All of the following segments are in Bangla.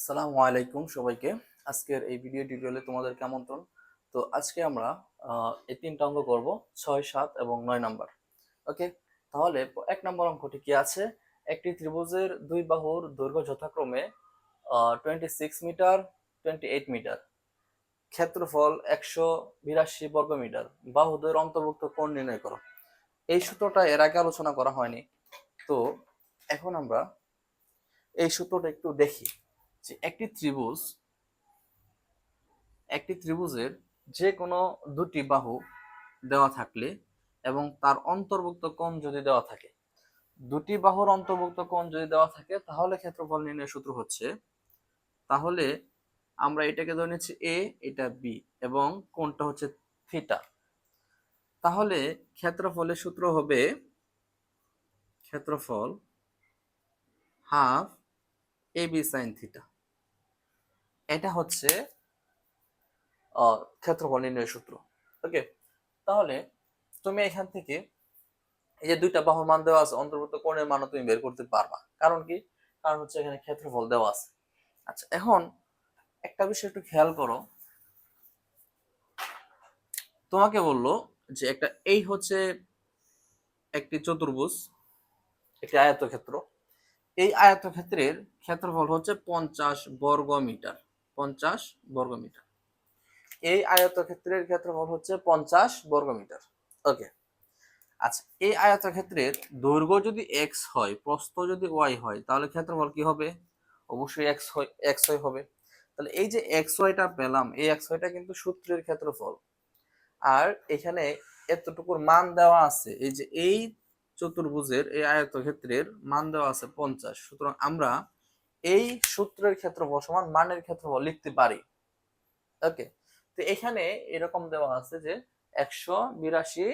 আসসালামু আলাইকুম সবাইকে। আজকের এই ভিডিও টিউটোরিয়ালে তোমাদেরকে আমন্ত্রণ। তো আজকে আমরা এই তিনটা অঙ্ক করব, 6, 7 এবং 9 নাম্বার। ওকে, তাহলে এক নম্বর অঙ্কটি কি আছে? একটি ত্রিভুজের দুই বাহুর দৈর্ঘ্য যথাক্রমে 26 মিটার, 28 মিটার, ক্ষেত্রফল 182 বর্গমিটার, বাহুদ্বয়ের অন্তর্ভুক্ত কোণ নির্ণয় করো। এই সূত্রটা এর আগে আলোচনা করা হয়নি, তো এখন আমরা এই সূত্রটা একটু দেখি যে একটি ত্রিভুজের যে কোনো দুটি বাহু দেওয়া থাকলে এবং তার অন্তর্ভুক্ত কোণ যদি দেওয়া থাকে, দুটি বাহুর অন্তর্ভুক্ত কোণ যদি দেওয়া থাকে, তাহলে ক্ষেত্রফল নির্ণয়ের সূত্র হচ্ছে, তাহলে আমরা এটাকে ধরে নিচ্ছি এ, এটা বি এবং কোণটা হচ্ছে থিটা। তাহলে ক্ষেত্রফলের সূত্র হবে ক্ষেত্রফল half A B sine theta. এটা হচ্ছে ক্ষেত্রফল নির্ণয়ের সূত্র। ওকে, তাহলে তুমি এখান থেকে এই যে দুইটা বাহুর মান দেওয়া আছে, অন্তর্ভুক্ত কোণের মানও তুমি বের করতে পারবা। কারণ কি? কারণ হচ্ছে এখানে ক্ষেত্রফল দেওয়া আছে। আচ্ছা, এখন একটা বিষয় একটু খেয়াল করো। তোমাকে বললো যে এই হচ্ছে একটি চতুর্ভুজ, একটি আয়তক্ষেত্র। এই আয়তক্ষেত্রের ক্ষেত্রফল হচ্ছে 50 বর্গ মিটার। 50 বর্গ মিটার। এই আয়তক্ষেত্রের ক্ষেত্রফল হচ্ছে 50 বর্গ মিটার। ওকে, আচ্ছা, এই আয়তক্ষেত্রের দৈর্ঘ্য যদি এক্স হয়, প্রস্থ যদি ওয়াই হয়, তাহলে ক্ষেত্রফল কি হবে? অবশ্যই এক্স ওয়াই হবে। তাহলে এই যে এক্স ওয়াইটা পেলাম, এই এক্স ওয়াইটা কিন্তু সূত্রের ক্ষেত্রফল। আর এখানে এতটুকুর মান দেওয়া আছে, এই যে এই চতুর্ভুজের এই আয়তক্ষেত্রের মান দেওয়া আছে 50। সুতরাং আমরা এই সূত্রের ক্ষেত্রফল সমান মানের ক্ষেত্রফল লিখতে পারি। ওকে, তো এখানে এরকম দেওয়া আছে যে 182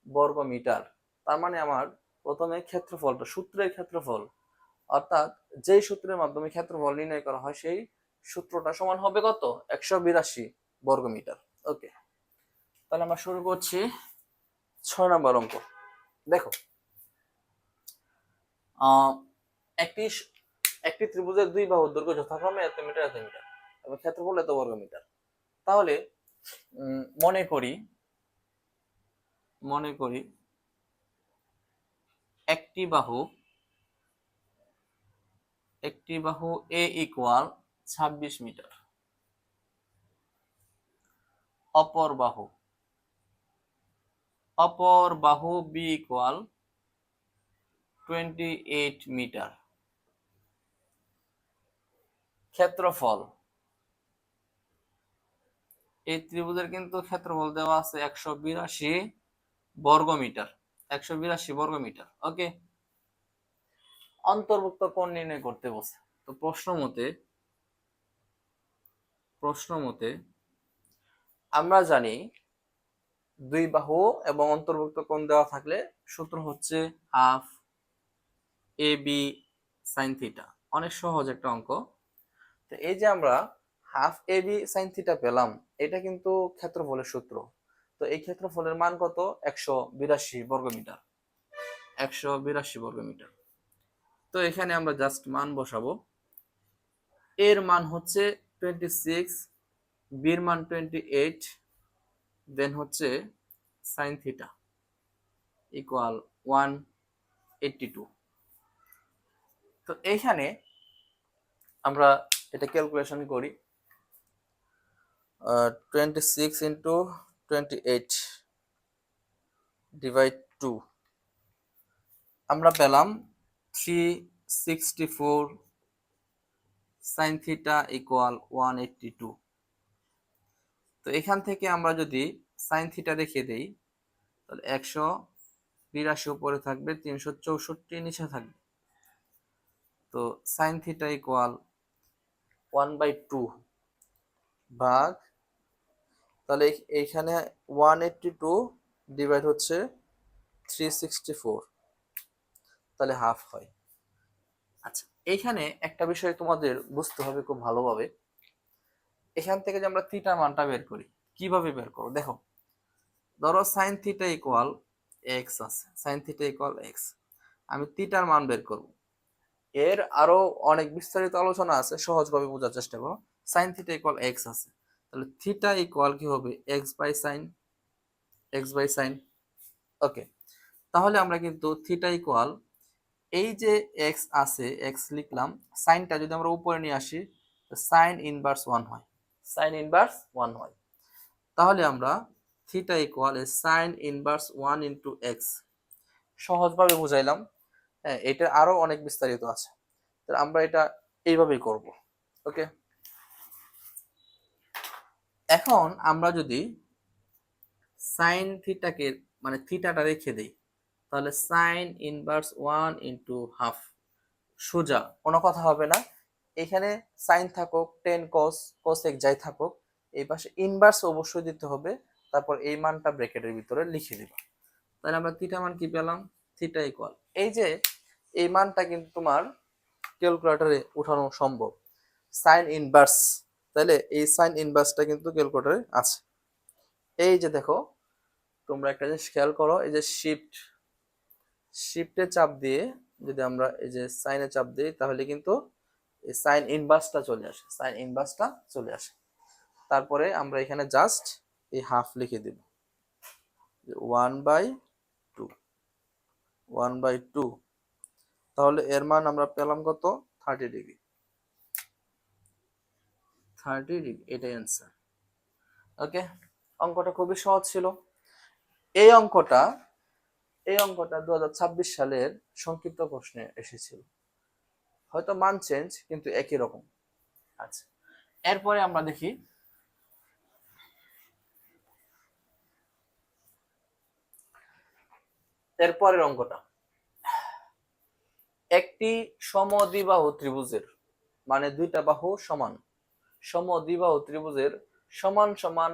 বর্গ মিটার। তার মানে আমার প্রথমে ক্ষেত্রফলটা, সূত্রের ক্ষেত্রফল, অর্থাৎ যেই সূত্রের মাধ্যমে ক্ষেত্রফল নির্ণয় করা হয়, সেই সূত্রটা সমান হবে কত? 182 বর্গ মিটার। ওকে, তাহলে আমরা শুরু করছি 6 নম্বর অঙ্ক। দেখো, একটি একটি ত্রিভুজের দুই বাহুর দৈর্ঘ্য যথাক্রমে এত মিটার এত মিটার এবং ক্ষেত্রফল এত বর্গ মিটার। তাহলে মনে করি একটি বাহু এ ইকুয়াল 26 মিটার, অপর বাহু বি ইকুয়াল 28 মিটার। ক্ষেত্রফল, এই ত্রিভুজের কিন্তু ক্ষেত্রফল দেওয়া আছে 182 বর্গ মিটার। 182 বর্গ মিটার। ওকে, অন্তর্ভুক্ত কোণ নির্ণয় করতে বলছে। তো প্রশ্ন মতে আমরা জানি দুই বাহু এবং অন্তর্ভুক্ত কোণ দেওয়া থাকলে সূত্র হচ্ছে half A B sine theta. অনেক সহজ একটা অঙ্ক। তো এই যে আমরা half A B sine theta পেলাম, এটা কিন্তু ক্ষেত্রফলের সূত্র। তো এই ক্ষেত্রফলের মান কত? 182 বর্গ মিটার। 182 বর্গ মিটার। তো এখানে আমরা জাস্ট মান বসাবো। এর মান হচ্ছে 26, বির মান 28, দেন হচ্ছে সাইন থিটা ইকুয়াল 182। তো এইখানে আমরা এটা ক্যালকুলেশন করি। 26 ইন্টু 28 ডিভাইড 2, আমরা পেলাম 364 সাইন থিটা ইকুয়াল 182। তো এখান থেকে আমরা যদি সাইন থিটা রেখে দেই, তাহলে 182 উপরে থাকবে, 364 নিচে থাকবে। তো সাইন থিটা ইকুয়াল 1/2 ভাগ, তাহলে এইখানে 182 ডিভাইড হচ্ছে 364, তাহলে হাফ হয়। আচ্ছা, এইখানে একটা বিষয় তোমাদের বুঝতে হবে খুব ভালোভাবে। এখান থেকে যে আমরা থিটার মানটা বের করি, কিভাবে বের করো দেখো। ধরো সাইন থিটা ইকুয়াল এক্স আছে, সাইন থিটা ইকুয়াল এক্স। আমি থিটার মান বের করব। এর আরো অনেক বিস্তারিত আলোচনা আছে, সহজভাবে বোঝার চেষ্টা করো। সাইন থিটা ইকুয়াল এক্স আছে, তাহলে থিটা ইকুয়াল কি হবে, x by sine, x by sine. Okay, তাহলে আমরা কিন্তু থিটা ইকুয়াল এই যে এক্স আছে, এক্স লিখলাম, সাইনটা যদি আমরা উপরে নিয়ে আসি সাইন ইনভার্স ওয়ান হয়, সাইন ইনভার্স ওয়ান হয়। তাহলে আমরা theta equal sign inverse one into x, সহজভাবে বুঝাইলাম। হ্যাঁ, এটা আরো অনেক বিস্তারিত আছে, তাহলে আমরা এটা এইভাবেই করব। ওকে, এখন আমরা যদি সাইন থিটাকে মানে থিটাটা রেখে দেই, তাহলে sign inverse one into half, সোজা কোনো কথা হবে না। এখানে সাইন থাকুক, টেন কস, কোসেক যাই থাকুক, এই পাশে ইনভার্স অবশ্যই দিতে হবে, তারপর এই মানটা ব্র্যাকেটের ভিতরে লিখে দিব। তাহলে আমরা থিটা মান কি পেলাম, থিটা ইকুয়াল এই যে এই মানটা কিন্তু তোমার ক্যালকুলেটরে উঠানো সম্ভব, সাইন ইনভার্স। তাহলে এই সাইন ইনভার্সটা কিন্তু ক্যালকুলেটরে আছে। এই যে দেখো, তোমরা একটা জিনিস খেয়াল করো, এই যে শিফটে চাপ দিয়ে যদি আমরা এই যে সাইনে চাপ দিই, তাহলে কিন্তু এই সাইন ইনভার্সটা চলে আসে, সাইন ইনভার্সটা চলে আসে। তারপরে আমরা এখানে জাস্ট এই হাফ লিখে দিব, 1/2, 1/2। তাহলে এর মান আমরা পেলাম কত, 30 ডিগ্রি, 30 ডিগ্রি, এটাই অ্যান্সার। ওকে, অঙ্কটা খুবই সহজ ছিল। এই অঙ্কটা 2026 সালের সংক্ষিপ্ত প্রশ্নে এসেছিল, হয়তো মান চেঞ্জ কিন্তু একই রকম। আচ্ছা, এরপরে আমরা দেখি এরপরের অঙ্কটা। একটি সমদ্বিবাহু ত্রিভুজের মানে দুইটা বাহু সমান, সমদ্বিবাহু ত্রিভুজের সমান সমান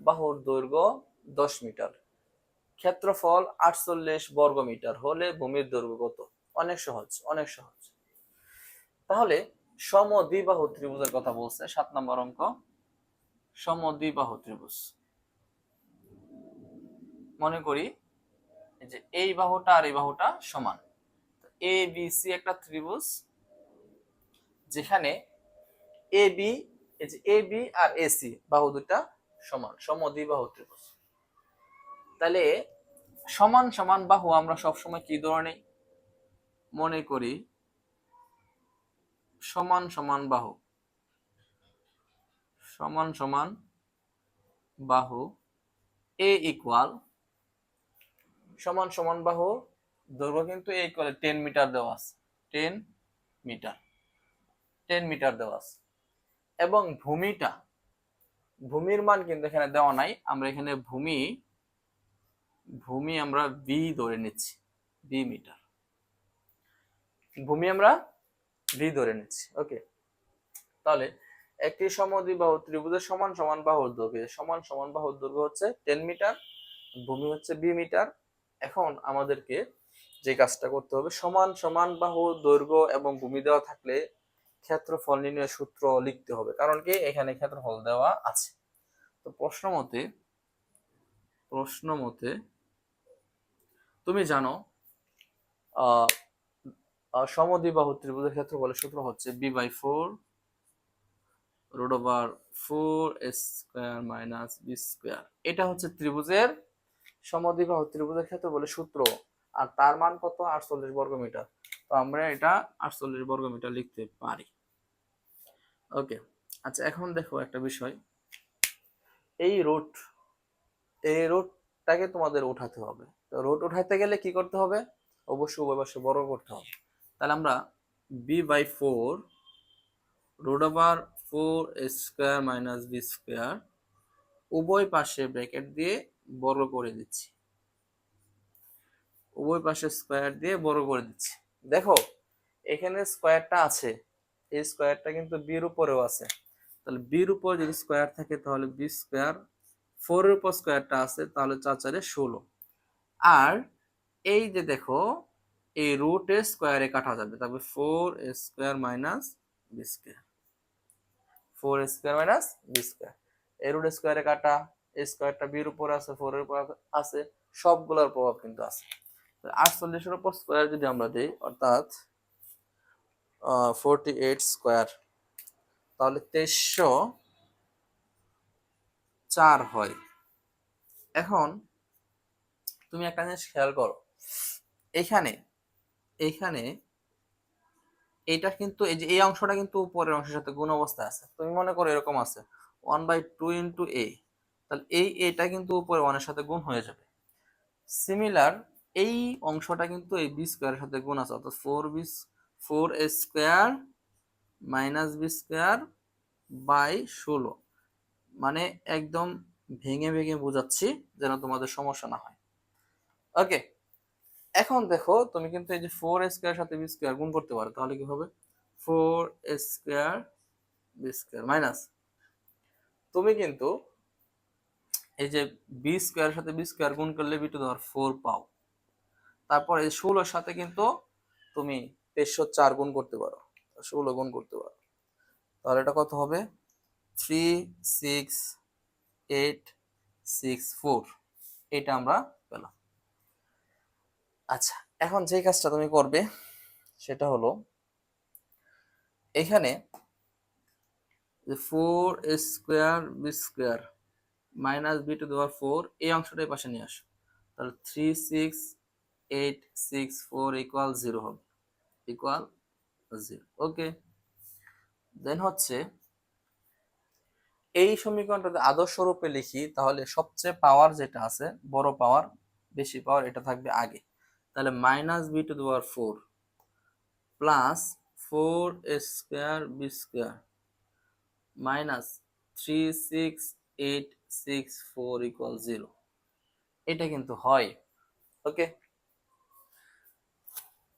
বাহুর দৈর্ঘ্য 10 মিটার, ক্ষেত্রফল 48 বর্গ মিটার হলে ভূমির দৈর্ঘ্য কত? অনেক সহজ, অনেক সহজ। তাহলে সমদ্বিবাহু ত্রিভুজের কথা বলছে 7 নম্বর অঙ্ক। সমদ্বিবাহু ত্রিভুজ, মনে করি যে এই বাহুটা আর এই বাহুটা সমান, এ বি সি একটা ত্রিভুজ, যেখানে এ বি, এই যে A B R A C বাহু দুটা সমান, সমদ্বিবাহু ত্রিভুজ। তাহলে সমান সমান বাহু আমরা সবসময় কি ধরে নেই, মনে করি সমান সমান বাহু, সমান সমান বাহু এ ইকুয়াল, সমান সমান বাহু দৈর্ঘ্য কিন্তু এ ইকুয়াল 10 মিটার দেওয়া আছে, 10 মিটার, 10 মিটার দেওয়া আছে। এবং ভূমির মান কিন্তু এখানে দেওয়া নাই, আমরা এখানে ভূমি আমরা বি ধরে নিচ্ছি, বি মিটার, ভূমি আমরা বি ধরে নিচ্ছি। ওকে, তাহলে একটি সমদ্বিবাহু ত্রিভুজের সমান সমান বাহুর দৈর্ঘ্য, সমান সমান বাহুর দৈর্ঘ্য হচ্ছে 10 মিটার, ভূমি হচ্ছে বি মিটার। এখন আমাদেরকে যে কাজটা করতে হবে, সমান সমান বাহুর দৈর্ঘ্য এবং ভূমি দেওয়া থাকলে ক্ষেত্রফল নির্ণয়ের সূত্র লিখতে হবে, কারণ কি এখানে ক্ষেত্রফল দেওয়া আছে। তো প্রশ্ন মতে তুমি জানো সমদ্বিবাহু ত্রিভুজের ক্ষেত্রফলের সূত্র হচ্ছে b/4 এটা হচ্ছে ত্রিভুজের সমদ্বিবাহু ত্রিভুজের ক্ষেত্রফলের সূত্র, আর তার মান কত, 48 বর্গ মিটার। তো আমরা এটা 48 বর্গ মিটার লিখতে পারি। ওকে, আচ্ছা এখন দেখো একটা বিষয়, এই রুটটাকে তোমাদের উঠাতে হবে। তো রুট উঠাতে গেলে কি করতে হবে, অবশ্যই উভয় পাশে বর্গ করতে হবে। তাহলে আমরা b/4 √4 উভয় পাশে ব্র্যাকেট দিয়ে বর্গ করে দিচ্ছি, উভয় পাশে স্কয়ার দিয়ে বর্গ করে দিচ্ছি। দেখো এখানে স্কয়ারটা আছে, এই স্কয়ারটা কিন্তু বির উপরেও আছে, তাহলে বির উপর যদি স্কয়ার থাকে তাহলে বি স্কয়ার, 4 এর উপর স্কয়ারটা আছে, তাহলে 4 4 16। আর এই যে দেখো এই রুটের স্কয়ারে কাটা যাবে, তবে 4 minus B square, 4 B square, এই রুট স্কয়ারে কাটা, এই স্কয়ারটা বির উপর আছে, 4 এর উপর আছে, সবগুলোর প্রভাব কিন্তু আছে। 48 এর উপর স্কয়ার যদি আমরা দেই, অর্থাৎ 48 স্কোয়ার, তাহলে 2304 হয়। এখন তুমি একটা জিনিস খেয়াল করো, এখানে এইখানে এইটা কিন্তু এই যে এই অংশটা কিন্তু উপরের অংশের সাথে গুণ অবস্থায় আছে। তুমি মনে করো এরকম আছে 1/2 ইন্টু এ, তাহলে এই এটা কিন্তু উপরে 1 এর সাথে গুণ হয়ে যাবে। সিমিলার এই অংশটা কিন্তু এই বি স্কোয়ারের সাথে গুণ আছে, অর্থাৎ 4 square minus B square by 16। মানে একদম ভেঙে ভেঙে বোঝাচ্ছি যেন তোমাদের সমস্যা না হয়। ওকে, এখন দেখো তুমি কিন্তু এই যে 4 স্কোয়ার সাথে বি স্কোয়ার গুণ করতে পারো, তাহলে কি হবে 4 স্কোয়ার বি স্কোয়ার মাইনাস, তুমি কিন্তু এই যে বি স্কোয়ার সাথে বি স্কোয়ার গুণ করলে বি টু দেওয়ার 4 পাও। তারপর এই 16 সাথে কিন্তু তুমি 2304 গুণ করতে পারো, 16 গুণ করতে পারো, তাহলে এটা কত হবে 36864, এটা আমরা পেলাম। আচ্ছা, এখন যে কাজটা তুমি করবে সেটা হলো এখানে 4 square B square minus B to the power 4 এই অংশটাই পাশে নিয়ে আসো, তাহলে 36864 ইকুয়াল 0 হবে, ইকুয়াল 0। ওকে, দেন হচ্ছে এই সমীকরণটাতে আদর্শ রূপে লিখি, তাহলে সবচেয়ে পাওয়ার যেটা আছে বড় পাওয়ার বেশি পাওয়ার এটা থাকবে আগে, তাহলে minus B to the power 4 plus 4 square B square minus 36864 equal 0, এটা কিন্তু হয়। ওকে,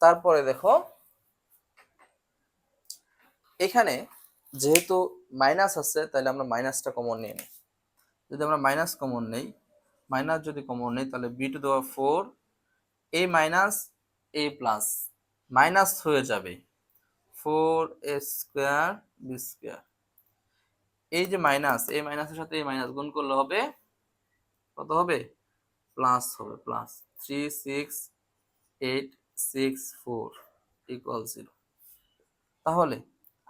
তারপরে দেখো এখানে যেহেতু মাইনাস আছে তাহলে আমরা মাইনাসটা কমন নিয়ে নিই। যদি আমরা মাইনাস কমন নেই, মাইনাস যদি কমন নেই তাহলে B to the power 4 A minus A plus minus হয়ে যাবে 4 স্কোয়ার বি স্কোয়ার। এই যে মাইনাস, এই মাইনাসের সাথে এই মাইনাস গুণ করলে হবে কত হবে প্লাস হবে, প্লাস 36864 ইকুয়াল 0। তাহলে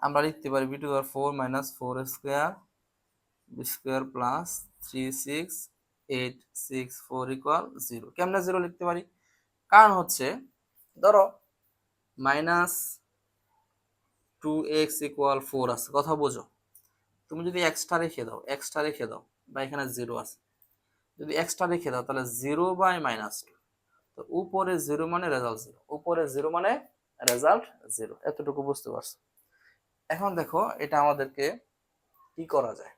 আমরা লিখতে পারি B to the power 4 minus 4 square B square plus 36864 equal 0। কেমনে 0 লিখতে পারি, কারণ হচ্ছে ধরো মাইনাস 2x ইকুয়াল 4 আছে, কথা বোঝো, তুমি যদি এক্সট্রা রেখে দাও, এক্সট্রা রেখে দাও বা এখানে 0 আছে, যদি এক্সট্রা রেখে দাও তাহলে 0 বাই মাইনাস 2, তো উপরে 0 মানে রেজাল্ট 0, উপরে 0 মানে রেজাল্ট 0, এতটুকু বুঝতে পারছো। এখন দেখো এটা আমাদেরকে কি করা যায়,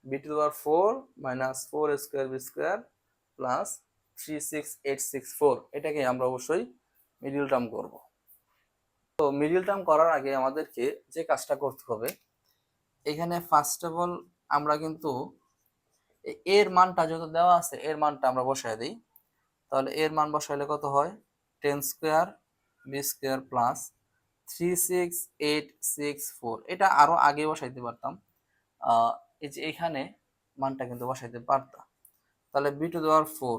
B to the power 4 minus 4 square B square plus 36864, এটাকে আমরা অবশ্যই মিডল টার্ম করব। তো মিডল টার্ম করার আগে আমাদেরকে যে কাজটা করতে হবে, এখানে ফার্স্ট অফ অল আমরা কিন্তু এর মানটা যত দেওয়া আছে এর মানটা আমরা বসায় দিই, তাহলে এর মান বসাইলে কত হয় 10 স্কোয়ার বি স্কোয়ার প্লাস 36864, এটা আরো আগে বসাইতে পারতাম, এই যে এখানে মানটা কিন্তু বসাইতে পারতাম, তাহলে বি টু দেওয়ার 4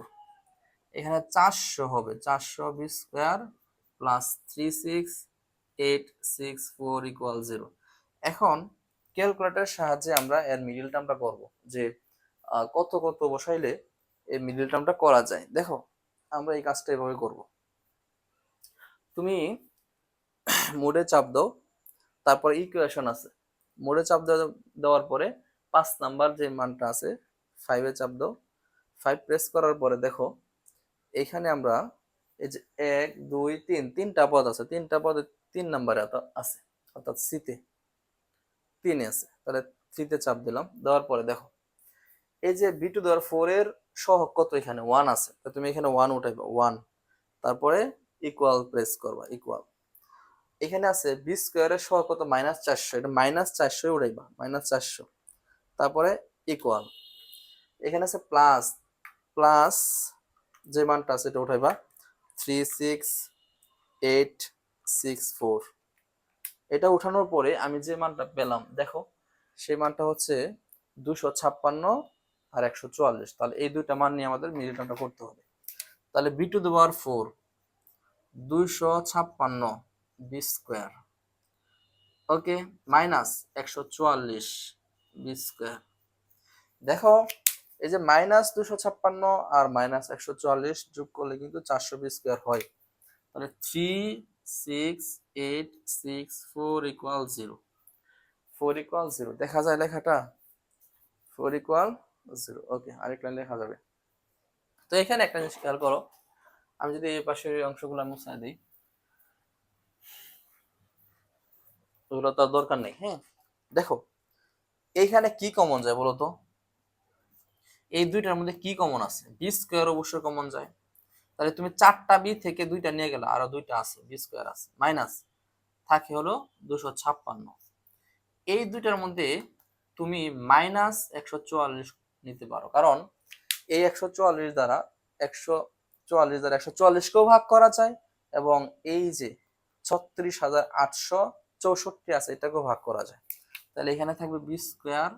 এখানে 400 হবে, 400 বি স্কোয়ার প্লাস 36864 ইকুয়াল 0। এখন ক্যালকুলেটরের সাহায্যে আমরা এর মিডল টার্মটা করব, যে কত কত বসাইলে এই মিডল টার্মটা করা যায়। দেখো আমরা এই কাজটা এভাবে করব, তুমি মোডে চাপ দাও, তারপর ইকুয়েশন আছে, মোডে চাপ দেওয়ার পরে 5 নাম্বার যে মানটা আছে 5 এ চাপ দাও, 5 প্রেস করার পরে দেখো এখানে আমরা এই যে 1 2 3 তিনটা পদ আছে, তিনটা পদে 3 নাম্বারে আছে, অর্থাৎ সিতে 3 আছে, তাহলে 3 তে চাপ দিলাম, দেওয়ার পরে দেখো এই যে বি টু দেওয়ার 4 এর সহগ কত, এখানে 1 আছে, তো তুমি এখানে 1 উঠাইবা 1, তারপরে ইকুয়াল প্রেস করবা, ইকুয়াল এখানে আছে বি স্কোয়ারের সহগ কত -400, এটা -400 উঠাইবা -400, তারপরে ইকুয়াল এখানে আছে প্লাস, প্লাস যে মানটা আছে এটা উঠাইবা 36864, এটা উঠানোর পরে আমি যে মানটা পেলাম দেখো সেই মানটা হচ্ছে 256 আর 144, তাহলে এই দুইটা মান নিয়ে আমাদের মিডল টার্মটা করতে হবে। তাহলে B to the power 4 256 B square okay, minus 144 B square. দেখো এই যে -256 আর -144 যোগ করলে কিন্তু 400 বি স্কোয়ার হয়। তাহলে 36864 ইকুয়াল 0। 4 ইকুয়াল 0 দেখা যায় লেখাটা, 4 ইকুয়াল 0। ওকে, আরেক লাইন লেখা যাবে। তো এখানে একটা জিনিস খেয়াল করো, আমি যদি এই পাশের অংশগুলো মুছাই দিই, ওগুলো তো আর দরকার নেই। হ্যাঁ, দেখো এইখানে কি কমন যায় বলো তো? এই দুইটার মধ্যে কি কমন আছে? বি স্কোয়ার অবশ্যই কমন যায়। তাহলে তুমি 4টা বি থেকে 2টা নিয়ে গেলে, আরো 2টা আছে, বি স্কোয়ার আছে, মাইনাস থাকে হলো 256। এই দুইটার মধ্যে তুমি -144 নিতে পারো, কারণ এই 144 দ্বারা 144 কেও ভাগ করা যায়, এবং এই যে 36,864 আছে এটাকেও ভাগ করা যায়। তাহলে এখানে থাকবে বি স্কোয়ার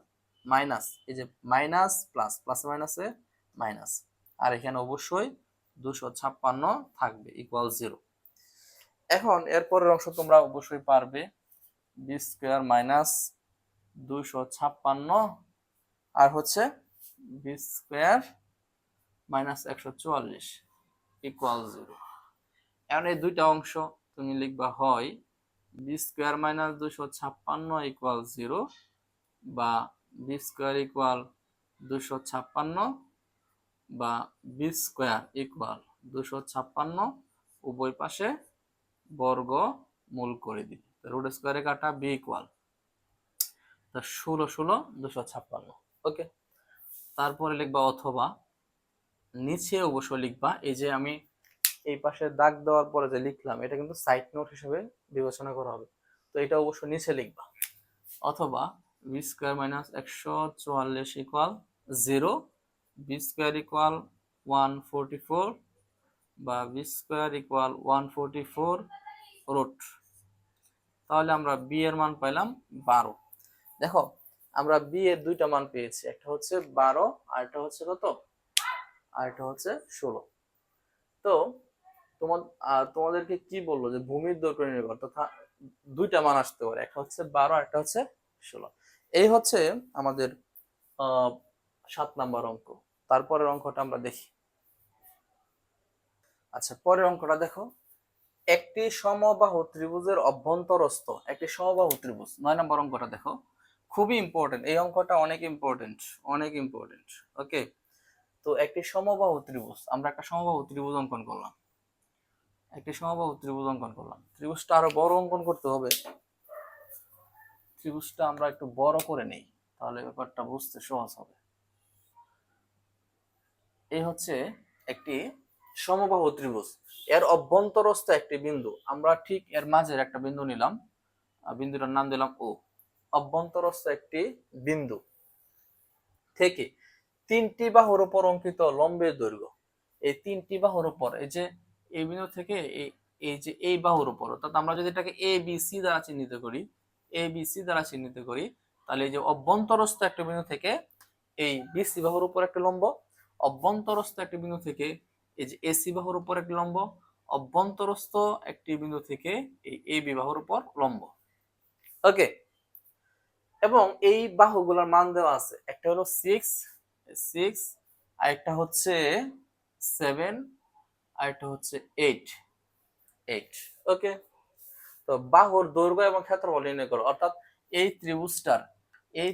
মাইনাস, এই যে মাইনাস প্লাস, প্লাস মাইনাসে মাইনাস, আর এখানে অবশ্যই 256 থাকবে ইকুয়াল 0। এখন এরপরের অংশ তোমরা অবশ্যই পারবে, বি স্কোয়ার মাইনাস 256 আর হচ্ছে বি স্কোয়ার মাইনাস 144 ইকুয়াল 0। এখন এই দুইটা অংশ তুমি লিখবা হয় বি স্কোয়ার মাইনাস 256 ইকুয়াল 0, বা বি স্কোয়ার ইকুয়াল 256, বা বি স্কোয়ার ইকুয়াল 256 উভয় পাশে বর্গ মূল করে দিই। রুট স্কোয়ারে কাটা বি ইকুয়াল 16 ওকে, তারপরে লিখবা অথবা, নিচে অবশ্যই লিখবা এই যে আমি এই পাশে দাগ দেওয়ার পরে যে লিখলাম এটা কিন্তু সাইড নোট হিসেবে বিবেচনা করা হবে, তো এটা অবশ্যই নিচে লিখবা। অথবা B square minus 144 equal 0, B square equal 144, বা বি স্কোয়ার ইকুয়াল 144 রুট। তাহলে আমরা বি এর মান পাইলাম 12। দেখো আমরা বি এর দুইটা মান পেয়েছি, একটা হচ্ছে 12 আর একটা হচ্ছে কত, আর একটা হচ্ছে 16। তো তোমাদেরকে কি বললো যে ভূমির দৈর্ঘ্য নির্ণয় করতে, তথা দুইটা মান আসতে পারে, একটা হচ্ছে 12 আর একটা হচ্ছে 16। এই হচ্ছে আমাদের 7 নাম্বার অঙ্ক। তারপরের অঙ্কটা আমরা দেখি। আচ্ছা, পরের অঙ্কটা দেখো, একটি সমবাহু ত্রিভুজের অভ্যন্তরস্থ একটি সমবাহু ত্রিভুজ। 9 নম্বর অঙ্কটা দেখো, খুবই ইম্পর্টেন্ট এই অঙ্কটা, অনেক ইম্পর্টেন্ট, অনেক ইম্পর্টেন্ট। ওকে, তো একটি সমবাহু ত্রিভুজ, আমরা একটা সমবাহু ত্রিভুজ অঙ্কন করলাম, একটি সমবাহু ত্রিভুজ অঙ্কন করলাম। ত্রিভুজটা আরো বড় অঙ্কন করতে হবে, ত্রিভুজটা আমরা একটু বড় করে নেই, তাহলে ব্যাপারটা বুঝতে সহজ হবে। এই হচ্ছে একটি সমবাহু ত্রিভুজ, এর অভ্যন্তরস্থ একটি বিন্দু, আমরা ঠিক এর মাঝের একটা বিন্দু নিলাম, বিন্দুটার নাম দিলাম ও। অভ্যন্তরস্থ একটি বিন্দু থেকে 3টি বাহুর উপর অঙ্কিত লম্বের দৈর্ঘ্য, এই 3টি বাহুর উপর, এই যে এই বিন্দু থেকে এই যে এই বাহুর উপর, অর্থাৎ আমরা যদি এটাকে এ বি সি দ্বারা চিহ্নিত করি, এ বি সি দ্বারা চিহ্নিত করি, তাহলে এই যে অভ্যন্তরস্থ একটা বিন্দু থেকে এই বিসি বাহুর উপর একটা লম্ব, অভ্যন্তরস্থ একটি বিন্দু থেকে এই যে এসি বাহুর উপর একটি লম্ব, অভ্যন্তরস্থ একটি বিন্দু থেকে এই এ বি বাহুর উপর লম্ব। ওকে, এবং এই বাহুগুলোর মান দেওয়া আছে, একটা হলো 6, আর একটা হচ্ছে 7, আর একটা হচ্ছে 8। ওকে, তো বাহুর দৈর্ঘ্য এবং ক্ষেত্রফল নির্ণয় করো, অর্থাৎ এই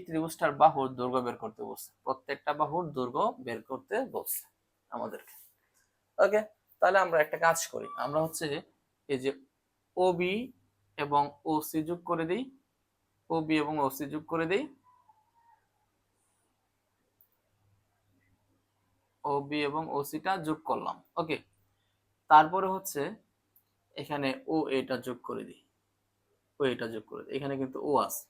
ত্রিভুজটার বাহুর দৈর্ঘ্য বের করতে বলছে, প্রত্যেকটা বাহুর দৈর্ঘ্য বের করতে বলছে আমাদেরকে। ওকে, তাহলে আমরা একটা কাজ করি, আমরা হচ্ছে এই যে ওবি এবং ওসি যোগ করে দিই, ওবি এবং ওসি যোগ করে দিই, ওবি এবং ওসিটা যোগ করলাম। ওকে, তারপরে হচ্ছে এখানে ও এটা যোগ করে দিই, ও এটা যোগ করে দিই, এখানে কিন্তু ও আছে।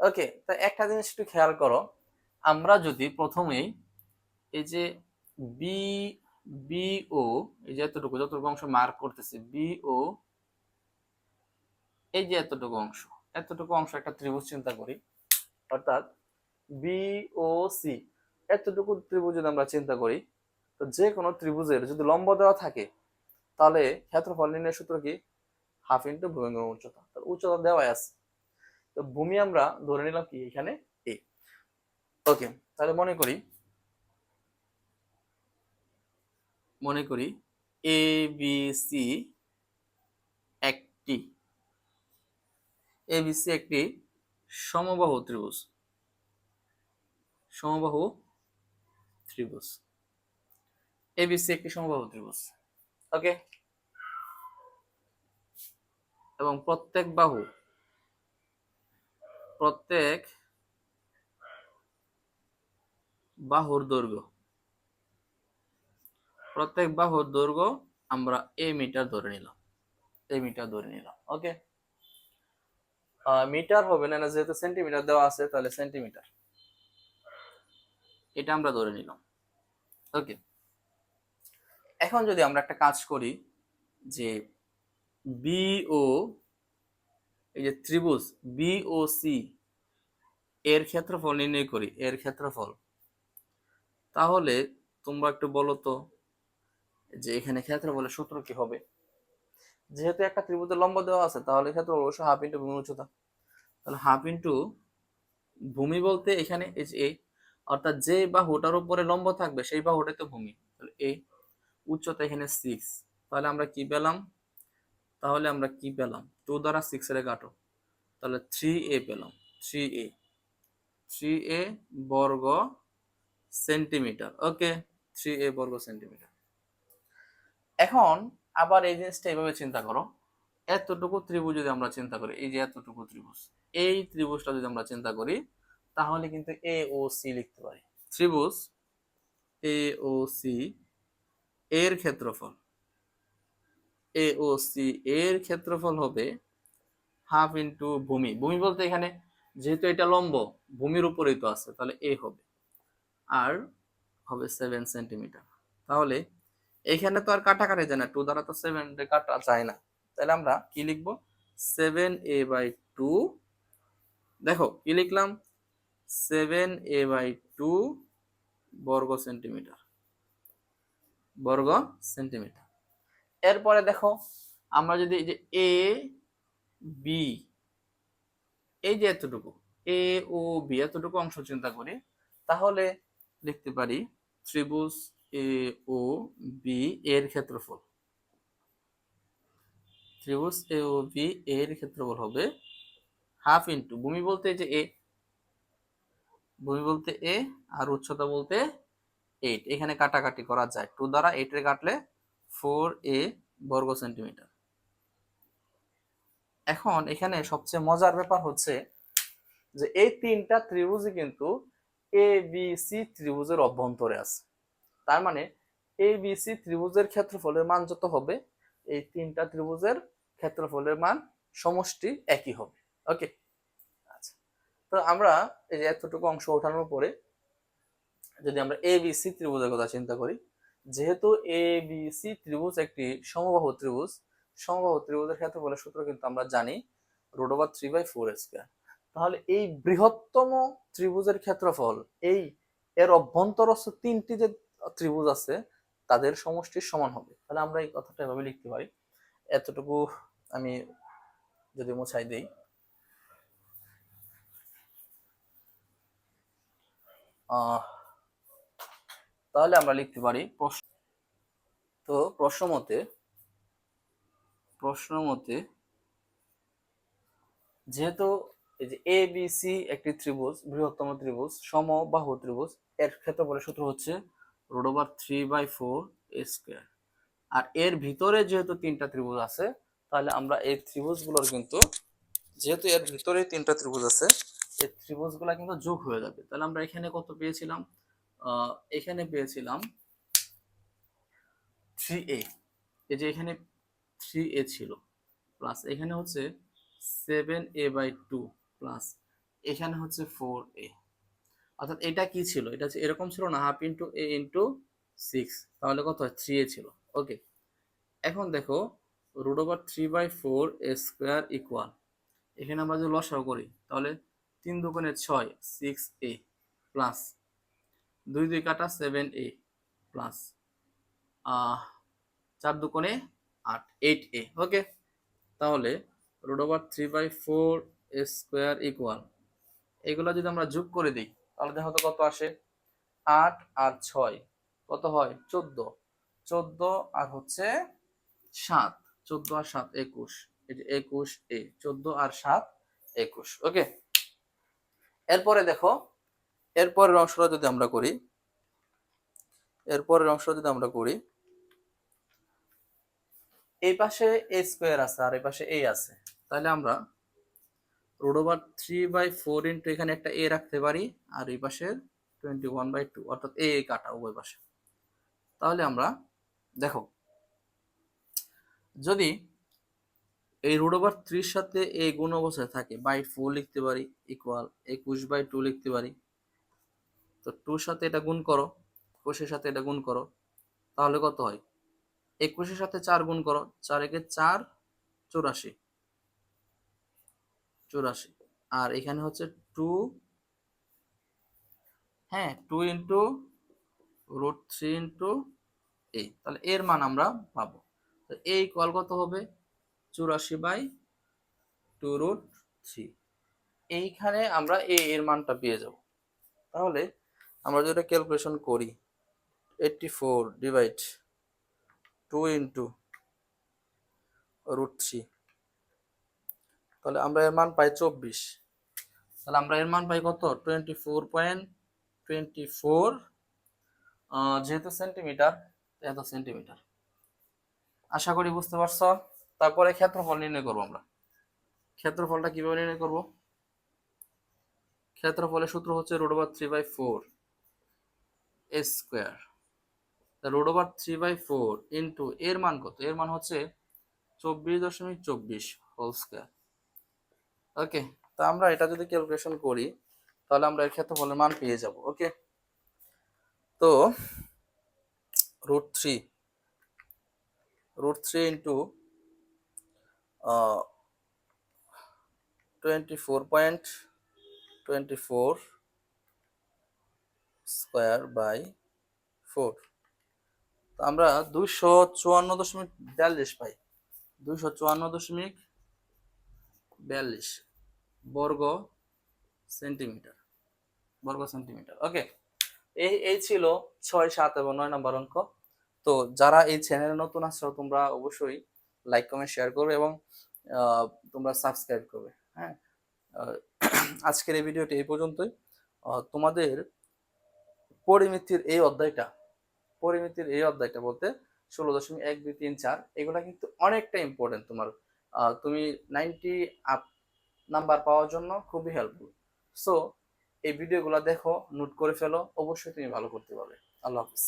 ওকে, তো একটা জিনিস একটু খেয়াল করো, আমরা যদি প্রথমেই এই যে বি বি ও, এই যে যতটুকু অংশ মার্ক করতেছি বি ও, এই যে এতটুকু অংশ একটা ত্রিভুজ চিন্তা করি, অর্থাৎ বি ও সি, এতটুকু ত্রিভুজ যদি আমরা চিন্তা করি, তো যে কোনো ত্রিভুজের যদি লম্ব দেওয়া থাকে, তাহলে ক্ষেত্রফল নির্ণয়ের সূত্র কি, হাফ ইন্টু ভূমিঙ্গম উচ্চতা। উচ্চতা দেওয়া আছে, তো ভূমি আমরা ধরে নিলাম কি এখানে এ। ওকে, তাহলে মনে করি এ বি সি একটি এবিসি একটি সমবাহু ত্রিভুজ। সমবাহু ত্রিভুজ এবিসি একটি সমবাহু ত্রিভুজ। ওকে, এবং প্রত্যেক বাহুর দৈর্ঘ্য আমরা এ মিটার ধরে নিলাম। ওকে, মিটার হবে না, যেহেতু সেন্টিমিটার দেওয়া আছে তাহলে সেন্টিমিটার, এটা আমরা ধরে নিলাম। ওকে, এখন যদি আমরা একটা কাজ করি যে বিও, এই যে ত্রিভুজ বিওসি এর ক্ষেত্রফল নির্ণয় করি, তাহলে তোমরা একটু বলো তো যে এখানে ক্ষেত্রফলের সূত্র কি হবে। যেহেতু একটা ত্রিভুজের লম্ব দেওয়া আছে তাহলে ক্ষেত্রফল অবশ্যই হাফ ইন্টু ভূমি উচ্চতা। তাহলে হাফ ইন্টু ভূমি বলতে এখানে এই যে অর্থাৎ যে বাহুটার উপরে লম্ব থাকবে সেই বাহুটাই তো ভূমি। তাহলে এই উচ্চতা এখানে 6, তাহলে আমরা কি পেলাম 2 দ্বারা 6 এর কাটো, তাহলে 3a পেলাম। 3a বর্গ সেন্টিমিটার। ওকে, 3a বর্গ সেন্টিমিটার। এখন আবার এই জিনিসটা এইভাবে চিন্তা করো, এতটুকু ত্রিভুজ যদি আমরা চিন্তা করি, এই যে এতটুকু ত্রিভুজ, এই ত্রিভুজটা যদি আমরা চিন্তা করি তাহলে কিন্তু এ ও সি লিখতে পারি। ত্রিভুজ এ ও সি এর ক্ষেত্রফল হবে হাফ ইন্টু ভূমি বলতে এখানে যেহেতু এটা লম্ব ভূমির উপরেই তো আছে, তাহলে এ হবে, আর হবে 7 সেন্টিমিটার। তাহলে এখানে তো আর কাটাকাটি যায় না, 2 দ্বারা তো 7 কাটা যায় না, তাহলে আমরা কি লিখবো 7a/2। দেখো কি লিখলাম 7a/2 বর্গ সেন্টিমিটার। এরপরে দেখো আমরা যদি এই যে এ বি, এই যে এতটুকু এ ও বি এতটুকু অংশ চিন্তা করি, তাহলে লিখতে পারি ত্রিভুজ এ ও বি এর ক্ষেত্রফল হবে হাফ ইন্টু ভূমি বলতে এ আর উচ্চতা বলতে 8। এখানে কাটাকাটি করা যায়, 2 দ্বারা 8 এর কাটলে 4a বর্গ সেন্টিমিটার। এখন এখানে সবচেয়ে মজার ব্যাপার হচ্ছে যে এই তিনটা ত্রিভুজই কিন্তু এ বি সি ত্রিভুজের অভ্যন্তরে আছে। তার মানে এ বি সি ত্রিভুজের ক্ষেত্রফলের মান যত হবে এই তিনটা ত্রিভুজের ক্ষেত্রফলের মান সমষ্টি একই হবে। ওকে, আচ্ছা, তো আমরা এই যে এতটুকু অংশ ওঠানোর পরে যদি আমরা এ বি সি ত্রিভুজের কথা চিন্তা করি, যেহেতু এ বি সি ত্রিভুজ একটি সমবাহু ত্রিভুজের ক্ষেত্রফলের সূত্র কিন্তু আমরা জানি √3/4²। তাহলে এই বৃহত্তম ত্রিভুজের ক্ষেত্রফল এর অভ্যন্তরস্থ তিনটি যে ত্রিভুজ আছে তাদের সমষ্টির সমান হবে। তাহলে আমরা এই কথাটা এভাবে লিখতে পারি, এতটুকু আমি যদি মুছাই দেই, তাহলে আমরা লিখতে পারি প্রশ্ন মতে যেহেতু এই যে এ বি সি একটি ত্রিভুজ, বৃহত্তম ত্রিভুজ, সমবাহু ত্রিভুজ, এর ক্ষেত্রফলের সূত্র হচ্ছে √3/4² আর এর ভিতরে যেহেতু তিনটা ত্রিভুজ আছে তাহলে আমরা এই ত্রিভুজগুলোর কিন্তু যেহেতু এর ভিতরে তিনটা ত্রিভুজ আছে এই ত্রিভুজগুলো কিন্তু যোগ হয়ে যাবে। তাহলে আমরা এখানে কত পেয়েছিলাম, এখানে পেয়েছিলাম 3a, এই যে এখানে 3a ছিল, প্লাস এখানে হচ্ছে 7a/2 প্লাস এখানে হচ্ছে 4a। অর্থাৎ এটা কি ছিল, এটা এরকম ছিল না, হাফ ইন্টু a ইন্টু 6, তাহলে কত হয় 3a ছিল। ওকে, এখন দেখো √3/4² ইকুয়াল, এখানে আমরা যদি লসাগু করি তাহলে 3 দুগুণে 6 6a প্লাস 2 2 কাটা 7a প্লাস 4 দুগুণে 8 8a। ওকে, তাহলে √3/4² এ স্কোয়ার ইকুয়াল, এগুলো যদি আমরা যোগ করে দিই তাহলে দেখো তো কত আসে। 8 আর 6 কত হয়? 14। 14 আর হচ্ছে 7, 14 আর 7 21, এই যে 21 এ 14 আর 7 21। ওকে, এরপরে দেখো এরপরের অংশটা যদি আমরা করি, এরপরের অংশটা যদি আমরা করি, এই পাশে এ স্কোয়ার আছে আর এই পাশে এ আছে, তাহলে আমরা √3/4 ইন্টু এখানে একটা এ রাখতে পারি আর এই পাশের 21/2, অর্থাৎ এ কাটা উভয় পাশে। তাহলে আমরা দেখো যদি এই √3 সাথে এ গুণ অবস্থায় থাকে 4 লিখতে পারি ইকুয়াল 21/2 লিখতে পারি। তো 2 সাথে এটা গুণ করো, 21 সাথে এটা গুণ করো, তাহলে কত হয়? 21 সাথে 4 গুণ করো, 4 একে 4, 84, 84। আর এখানে হচ্ছে 2, হ্যাঁ 2 ইন্টু √3 ইন্টু এ, তাহলে এর মান আমরা পাবো। তো এ ইকুয়াল কত হবে? 84/2√3। এইখানে আমরা এর মানটা পেয়ে যাব। তাহলে আমরা যদি ক্যালকুলেশন করি 84 ডিভাইড 2 ইন্টু √3, তাহলে আমরা এর মান পাই 24। তাহলে আমরা এর মান পাই কত? 24.24, যেহেতু সেন্টিমিটার এত সেন্টিমিটার। আশা করি বুঝতে পারছো। তারপরে ক্ষেত্রফল নির্ণয় করবো আমরা। ক্ষেত্রফলটা কিভাবে নির্ণয় করব? ক্ষেত্রফলের সূত্র হচ্ছে √3/4 এ স্কোয়ার, √3/4 ইন্টু এর মান কত? এর মান হচ্ছে 24.24 হোল স্কোয়ার। ওকে, তা আমরা এটা যদি ক্যালকুলেশন করি তাহলে আমরা এর ক্ষেত্রফলের মান পেয়ে যাব। ওকে, তো √3 ইন্টু 24.24 স্কোয়ার বাই 4, তো আমরা 254.42 পাই। 254.42 বর্গ সেন্টিমিটার, ওকে, এই ছিল 6, 7 এবং 9 নম্বর অঙ্ক। তো যারা এই চ্যানেলে নতুন আছো তোমরা অবশ্যই লাইক কমেন্ট শেয়ার করবে এবং তোমরা সাবস্ক্রাইব করবে। হ্যাঁ, আজকের এই ভিডিওটি এই পর্যন্তই। তোমাদের পরিমিতির এই অধ্যায়টা বলতে 16.1, 2, 3, 4 এগুলা কিন্তু অনেকটা ইম্পর্টেন্ট তোমার। তুমি 90 আপ নাম্বার পাওয়ার জন্য খুবই হেল্পফুল। সো এই ভিডিওগুলো দেখো, নোট করে ফেলো, অবশ্যই তুমি ভালো করতে পারবে। আল্লাহ হাফিজ।